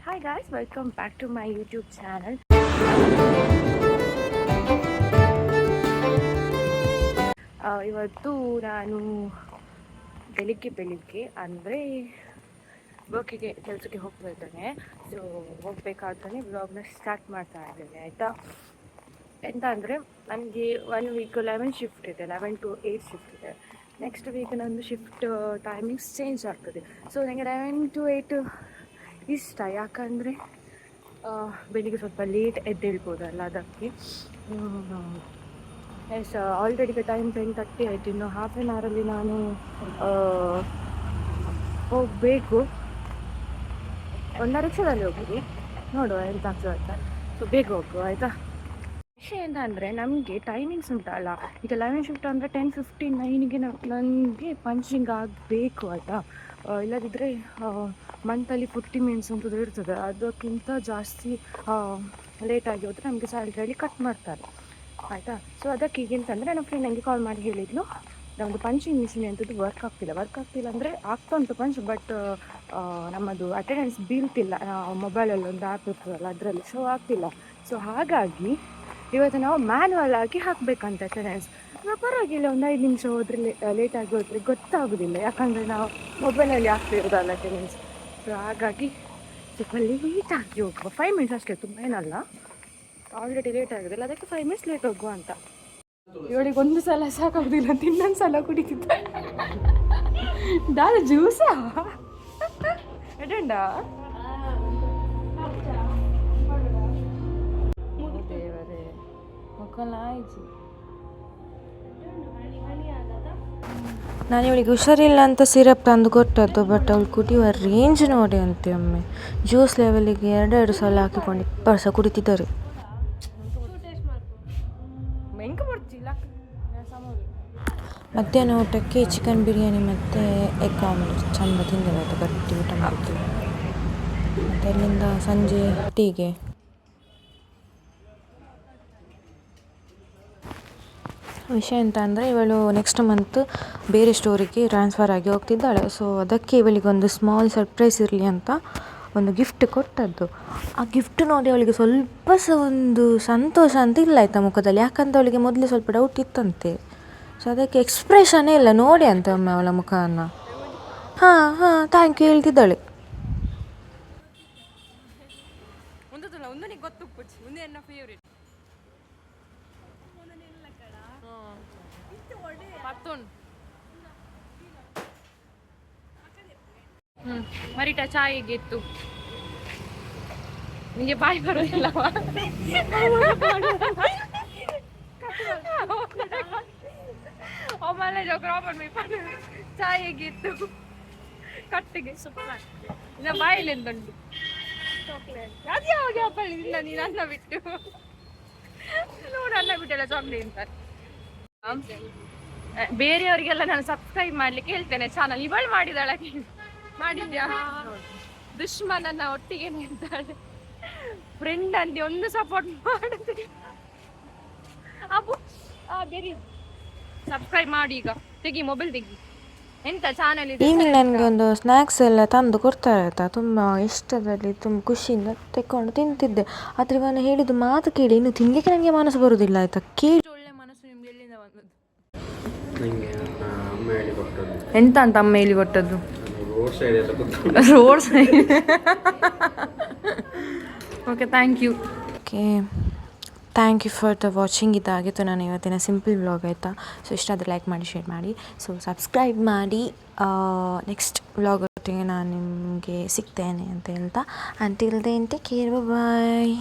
Hi guys, welcome back to my YouTube channel. ಇವತ್ತು ನಾನು ಬೆಳಿಗ್ಗೆ ಅಂದರೆ ವರ್ಕಿಗೆ ಕೆಲಸಕ್ಕೆ ಹೋಗ್ತಾ ಇದ್ದೇನೆ. ಸೊ ಹೋಗಬೇಕಾದ್ರೆ ವ್ಲಾಗ್ನ ಸ್ಟಾರ್ಟ್ ಮಾಡ್ತಾ ಇದ್ದೇನೆ ಆಯಿತಾ. ಎಂತ ಅಂದರೆ ನನಗೆ 1 ವೀಕ್ 11 ಶಿಫ್ಟ್ ಇದೆ, 11 to 8 ಶಿಫ್ಟ್ ಇದೆ. ನೆಕ್ಸ್ಟ್ ವೀಕ್ ನಂದು ಶಿಫ್ಟ್ ಟೈಮಿಂಗ್ಸ್ ಚೇಂಜ್ ಆಗ್ತದೆ. ಸೊ ನನಗೆ 11 to 8 ಇಷ್ಟ, ಯಾಕಂದರೆ ಬೆಳಿಗ್ಗೆ ಸ್ವಲ್ಪ ಲೇಟ್ ಎದ್ದೇಳ್ಬೋದಲ್ಲ, ಅದಕ್ಕೆ. ಎಸ್, ಆಲ್ರೆಡಿ ಟೈಮ್ 10:30 ಆಯಿತು. ಇನ್ನು ಹಾಫ್ ಆನ್ ಅವರಲ್ಲಿ ನಾನು ಹೋಗಬೇಕು. ಒಂದು ರಿಕ್ಷಾದಲ್ಲಿ ಹೋಗಿ ನೋಡುವ ಎಂತ ಆಗ್ತದೆ ಆಯಿತಾ. ಸೊ ಬೇಗ ಹೋಗುವ ಆಯಿತಾ. ವಿಷಯ ಎಂತ ಅಂದರೆ ನಮಗೆ ಟೈಮಿಂಗ್ಸ್ ಉಂಟಲ್ಲ, ಈಗ 11 ಶಿಫ್ಟ್ ಅಂದರೆ 10:59ಗೆ ನನಗೆ ಪಂಚಿಂಗ್ ಆಗಬೇಕು ಆಯಿತಾ. ಇಲ್ಲದಿದ್ದರೆ ಮಂತಲ್ಲಿ 40 ಮಿನಿಟ್ಸ್ ಅಂತದ್ದು ಇರ್ತದೆ. ಅದಕ್ಕಿಂತ ಜಾಸ್ತಿ ಲೇಟಾಗಿ ಹೋದರೆ ನಮಗೆ ಸ್ಯಾಲ್ರಿಯಲ್ಲಿ ಕಟ್ ಮಾಡ್ತಾರೆ ಆಯಿತಾ. ಸೊ ಅದಕ್ಕೆ ಈಗೆಂತಂದರೆ ನನ್ನ ಫ್ರೆಂಡ್ ನನಗೆ ಕಾಲ್ ಮಾಡಿ ಹೇಳಿದ್ಲು, ನಮ್ಮದು ಪಂಚಿಂಗ್ ಮಿಷಿನ್ ಎಂಥದ್ದು ವರ್ಕ್ ಆಗ್ತಿಲ್ಲ ಅಂದರೆ ಆಗ್ತಾ ಉಂಟು ಪಂಚ್, ಬಟ್ ನಮ್ಮದು ಅಟೆಂಡೆನ್ಸ್ ಬೀಳ್ತಿಲ್ಲ. ಮೊಬೈಲಲ್ಲಿ ಒಂದು ಆ್ಯಪ್ ಇರ್ತದಲ್ಲ, ಅದರಲ್ಲಿ ಶೋ ಆಗ್ತಿಲ್ಲ. ಸೊ ಹಾಗಾಗಿ ಇವತ್ತು ನಾವು ಮ್ಯಾನ್ಯಲ್ ಆಗಿ ಹಾಕಬೇಕಂತ ಅಟೆಂಡೆನ್ಸ್. ಪರವಾಗಿಲ್ಲ, ಒಂದು 5 ನಿಮಿಷ ಹೋದರೆ ಲೇಟಾಗಿ ಹೋದರೆ ಗೊತ್ತಾಗೋದಿಲ್ಲ, ಯಾಕಂದರೆ ನಾವು ಮೊಬೈಲಲ್ಲಿ ಆಗ್ತಿರೋದಲ್ಲ ಅಟೆಂಡೆನ್ಸ್. ಸೊ ಹಾಗಾಗಿ ಸ್ವಲ್ಪ ಲೇಟಾಗಿ ಹೋಗುವ, 5 ಮಿನಿಟ್ಸ್ ಅಷ್ಟೇ, ತುಂಬ ಏನಲ್ಲ. ಆಲ್ರೆಡಿ ಲೇಟ್ ಆಗೋದಿಲ್ಲ, ಅದಕ್ಕೆ 5 ಮಿನಿಟ್ಸ್ ಲೇಟ್ ಹೋಗುವ ಅಂತ. ಇವಳಿಗೆ ಒಂದು ಸಲ ಸಾಕಾಗೋದಿಲ್ಲ ಅಂತ ಇನ್ನೊಂದು ಸಲ ಕುಡಿತಿದ್ದೆ. ದಾದ ಜ್ಯೂಸಾ ಎಡಂಡ ದೇವರೇ ಮಕ್ಕಳಾಯ್ತು. ನಾನು ಇವಳಿಗೆ ಹುಷಾರಿಲ್ಲ ಅಂತ ಸಿರಪ್ ತಂದು ಕೊಟ್ಟದ್ದು, ಬಟ್ ಅವಳು ಕುಡಿಯುವ ರೇಂಜ್ ನೋಡಿ ಅಂತೆ. ಒಮ್ಮೆ ಜ್ಯೂಸ್ ಲೆವೆಲಿಗೆ 2 ಸಲ ಹಾಕಿಕೊಂಡು 20 ವರ್ಷ ಕುಡಿತಿದ್ದಾರೆ. ಮಧ್ಯಾಹ್ನ ಊಟಕ್ಕೆ ಚಿಕನ್ ಬಿರಿಯಾನಿ ಮತ್ತು ಎಗ್ ಆಮ್ಲೆಟ್ ಚಂದ ತಿಂದಿಲ್ಲ ಆಯಿತು, ಗಟ್ಟಿ ಊಟ ಮಾಡ್ತೀವಿ. ಮತ್ತು ಅಲ್ಲಿಂದ ಸಂಜೆ ಟೀಗೆ. ವಿಷಯ ಎಂತ ಅಂದರೆ ಇವಳು ನೆಕ್ಸ್ಟ್ ಮಂತ್ ಬೇರೆ ಸ್ಟೋರಿಗೆ ಟ್ರಾನ್ಸ್ಫರ್ ಆಗಿ ಹೋಗ್ತಿದ್ದಾಳೆ. ಸೊ ಅದಕ್ಕೆ ಇವಳಿಗೊಂದು ಸ್ಮಾಲ್ ಸರ್ಪ್ರೈಸ್ ಇರಲಿ ಅಂತ ಒಂದು ಗಿಫ್ಟ್ ಕೊಟ್ಟದ್ದು. ಆ ಗಿಫ್ಟ್ ನೋಡಿ ಅವಳಿಗೆ ಸ್ವಲ್ಪ ಸಹ ಒಂದು ಸಂತೋಷ ಅಂತ ಇಲ್ಲ ಆಯಿತಾ ಮುಖದಲ್ಲಿ, ಯಾಕಂತ ಅವಳಿಗೆ ಮೊದಲೇ ಸ್ವಲ್ಪ ಡೌಟ್ ಇತ್ತಂತೆ. ಸೊ ಅದಕ್ಕೆ ಎಕ್ಸ್ಪ್ರೆಷನ್ನೇ ಇಲ್ಲ, ನೋಡಿ ಅಂತ ಒಮ್ಮೆ ಅವಳ ಮುಖವನ್ನು. ಹಾಂ ಥ್ಯಾಂಕ್ ಯು ಹೇಳ್ತಿದ್ದಾಳೆ. ಮರಿಟ ಚಾಯಿಗಿತ್ತು ನಿಮಗೆ ಬಾಯಿ ಬರೋದಿಲ್ಲವಾ? ಒಮ್ಮೆ ಚಾಯಿಗಿತ್ತು ಕಟ್ಟಿಗೆ ಇನ್ನು ಬಾಯಿಲಿ ಎಂದುಂಟು ಅದು ಯಾವಾಗ ಹಬ್ಬಳಿಂದ ನೀನು ಅನ್ನ ಬಿಟ್ಟು ನೋಡು, ಅನ್ನ ಬಿಟ್ಟೆಲ್ಲ ಚಾಕ್ಲೇಟ್ ಅಂತಾರೆ. ಬೇರೆಯವರಿಗೆಲ್ಲ ನಾನು ಸಬ್ಸ್ಕ್ರೈಬ್ ಮಾಡ್ಲಿಕ್ಕೆ ಹೇಳ್ತೇನೆ ಚಾನಲ್. ಇವಳು ಮಾಡಿದಾಳ, ಮಾಡಿದ್ಯಾ? ದುಶ್ಮನನ್ನ ಒಟ್ಟಿಗೆ ನಿಂತಾಳೆ, ಫ್ರೆಂಡ್ ಅಂತೆ ಒಂದು ಸಪೋರ್ಟ್ ಮಾಡಿದ್ರೆ ಅಬ್ಬು. ಬೇರೆ ಸಬ್ಸ್ಕ್ರೈಬ್ ಮಾಡಿ, ಈಗ ತೆಗಿ, ಮೊಬೈಲ್ ತೆಗಿ. ಎಂತ ಚಾನಲ್ ಇದೆ? ಈವ್ನಿಂಗ್ ನನಗೆ ಒಂದು ಸ್ನ್ಯಾಕ್ಸ್ ಎಲ್ಲ ತಂದು ಕೊಡ್ತಾರೆ ಆಯಿತಾ. ತುಂಬ ಇಷ್ಟದಲ್ಲಿ ತುಂಬ ಖುಷಿಯಿಂದ ತೆಕ್ಕೊಂಡು ತಿಂತಿದ್ದೆ. ಆದರೆ ನಾನು ಹೇಳಿದ್ದು ಮಾತು ಕೇಳಿ ಇನ್ನು ತಿನ್ನಲಿಕ್ಕೆ ನನಗೆ ಮನಸ್ಸು ಬರೋದಿಲ್ಲ ಆಯಿತಾ. ಒಳ್ಳೆ ಮನಸ್ಸು ನಿಮ್ಗೆ ಎಲ್ಲಿಂದ ಬಂದದ್ದು? ಎಂತ ಅಂತ ಅಮ್ಮ ಹೇಳಿ ಕೊಟ್ಟದ್ದು? Road side. Okay, thank you. Okay, thank you for the watching. ಇದಾಗಿತ್ತು ನಾನು ಇವತ್ತಿನ ಸಿಂಪಲ್ ವ್ಲಾಗ್ ಆಯಿತಾ. ಸೊ ಇಷ್ಟ ಆದರೆ ಲೈಕ್ ಮಾಡಿ, ಶೇರ್ ಮಾಡಿ, ಸೊ ಸಬ್ಸ್ಕ್ರೈಬ್ ಮಾಡಿ. ನೆಕ್ಸ್ಟ್ ವ್ಲಾಗ್ ಒಟ್ಟಿಗೆ ನಾನು ನಿಮಗೆ ಸಿಗ್ತೇನೆ ಅಂತ ಹೇಳ್ತಾ, ಅಂಟಿಲ್ ದೆನ್ ಟೇಕ್ ಕೇರ್, ಬಾಯ್.